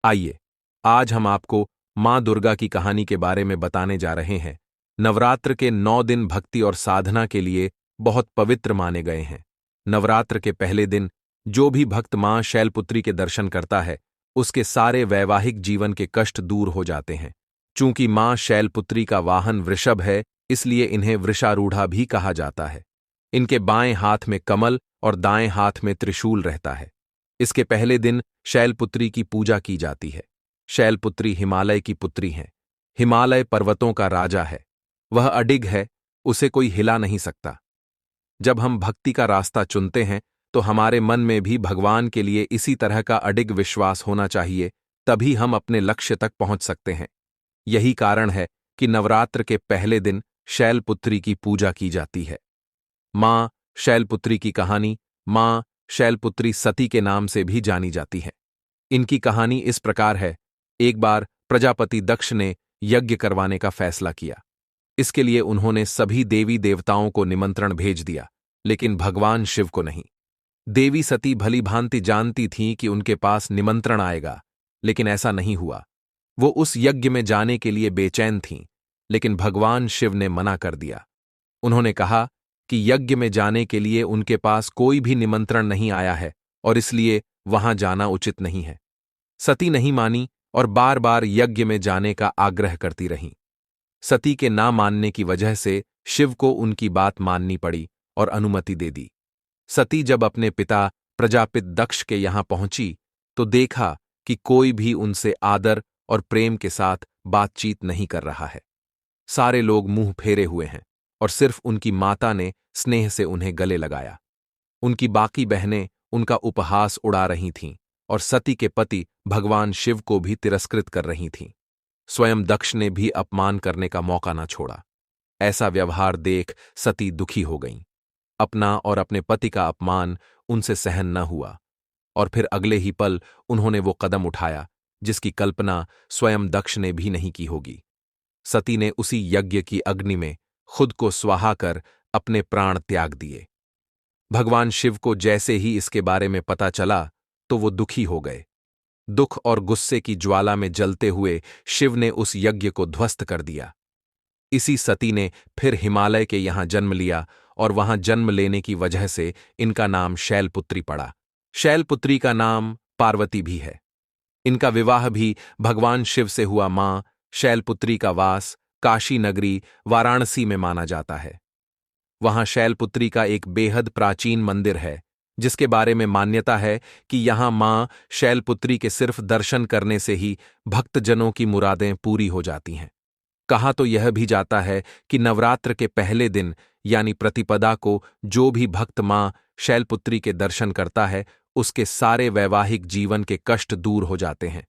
आइए, आज हम आपको माँ दुर्गा की कहानी के बारे में बताने जा रहे हैं। नवरात्र के 9 दिन भक्ति और साधना के लिए बहुत पवित्र माने गए हैं। नवरात्र के पहले दिन जो भी भक्त माँ शैलपुत्री के दर्शन करता है, उसके सारे वैवाहिक जीवन के कष्ट दूर हो जाते हैं। चूंकि माँ शैलपुत्री का वाहन वृषभ है, इसलिए इन्हें वृषारूढ़ा भी कहा जाता है। इनके बाएं हाथ में कमल और दाएं हाथ में त्रिशूल रहता है। इसके पहले दिन शैलपुत्री की पूजा की जाती है। शैलपुत्री हिमालय की पुत्री हैं। हिमालय पर्वतों का राजा है। वह अडिग है, उसे कोई हिला नहीं सकता। जब हम भक्ति का रास्ता चुनते हैं तो हमारे मन में भी भगवान के लिए इसी तरह का अडिग विश्वास होना चाहिए, तभी हम अपने लक्ष्य तक पहुंच सकते हैं। यही कारण है कि नवरात्र के पहले दिन शैलपुत्री की पूजा की जाती है। मां शैलपुत्री की कहानी मां शैलपुत्री सती के नाम से भी जानी जाती है। इनकी कहानी इस प्रकार है। एक बार प्रजापति दक्ष ने यज्ञ करवाने का फैसला किया। इसके लिए उन्होंने सभी देवी देवताओं को निमंत्रण भेज दिया, लेकिन भगवान शिव को नहीं। देवी सती भली भांति जानती थीं कि उनके पास निमंत्रण आएगा, लेकिन ऐसा नहीं हुआ। वो उस यज्ञ में जाने के लिए बेचैन थीं, लेकिन भगवान शिव ने मना कर दिया। उन्होंने कहा कि यज्ञ में जाने के लिए उनके पास कोई भी निमंत्रण नहीं आया है और इसलिए वहां जाना उचित नहीं है। सती नहीं मानी और बार बार यज्ञ में जाने का आग्रह करती रहीं। सती के ना मानने की वजह से शिव को उनकी बात माननी पड़ी और अनुमति दे दी। सती जब अपने पिता प्रजापित दक्ष के यहां पहुंची तो देखा कि कोई भी उनसे आदर और प्रेम के साथ बातचीत नहीं कर रहा है। सारे लोग मुंह फेरे हुए हैं और सिर्फ उनकी माता ने स्नेह से उन्हें गले लगाया। उनकी बाकी बहनें उनका उपहास उड़ा रही थीं और सती के पति भगवान शिव को भी तिरस्कृत कर रही थीं। स्वयं दक्ष ने भी अपमान करने का मौका न छोड़ा। ऐसा व्यवहार देख सती दुखी हो गईं। अपना और अपने पति का अपमान उनसे सहन न हुआ और फिर अगले ही पल उन्होंने वो कदम उठाया जिसकी कल्पना स्वयं दक्ष ने भी नहीं की होगी। सती ने उसी यज्ञ की अग्नि में खुद को स्वाहा कर अपने प्राण त्याग दिए। भगवान शिव को जैसे ही इसके बारे में पता चला तो वो दुखी हो गए। दुख और गुस्से की ज्वाला में जलते हुए शिव ने उस यज्ञ को ध्वस्त कर दिया। इसी सती ने फिर हिमालय के यहां जन्म लिया और वहां जन्म लेने की वजह से इनका नाम शैलपुत्री पड़ा। शैलपुत्री का नाम पार्वती भी है। इनका विवाह भी भगवान शिव से हुआ। मां शैलपुत्री का वास काशी नगरी वाराणसी में माना जाता है। वहां शैलपुत्री का एक बेहद प्राचीन मंदिर है, जिसके बारे में मान्यता है कि यहां मां शैलपुत्री के सिर्फ दर्शन करने से ही भक्तजनों की मुरादें पूरी हो जाती हैं। कहा तो यह भी जाता है कि नवरात्र के पहले दिन यानी प्रतिपदा को जो भी भक्त मां शैलपुत्री के दर्शन करता है, उसके सारे वैवाहिक जीवन के कष्ट दूर हो जाते हैं।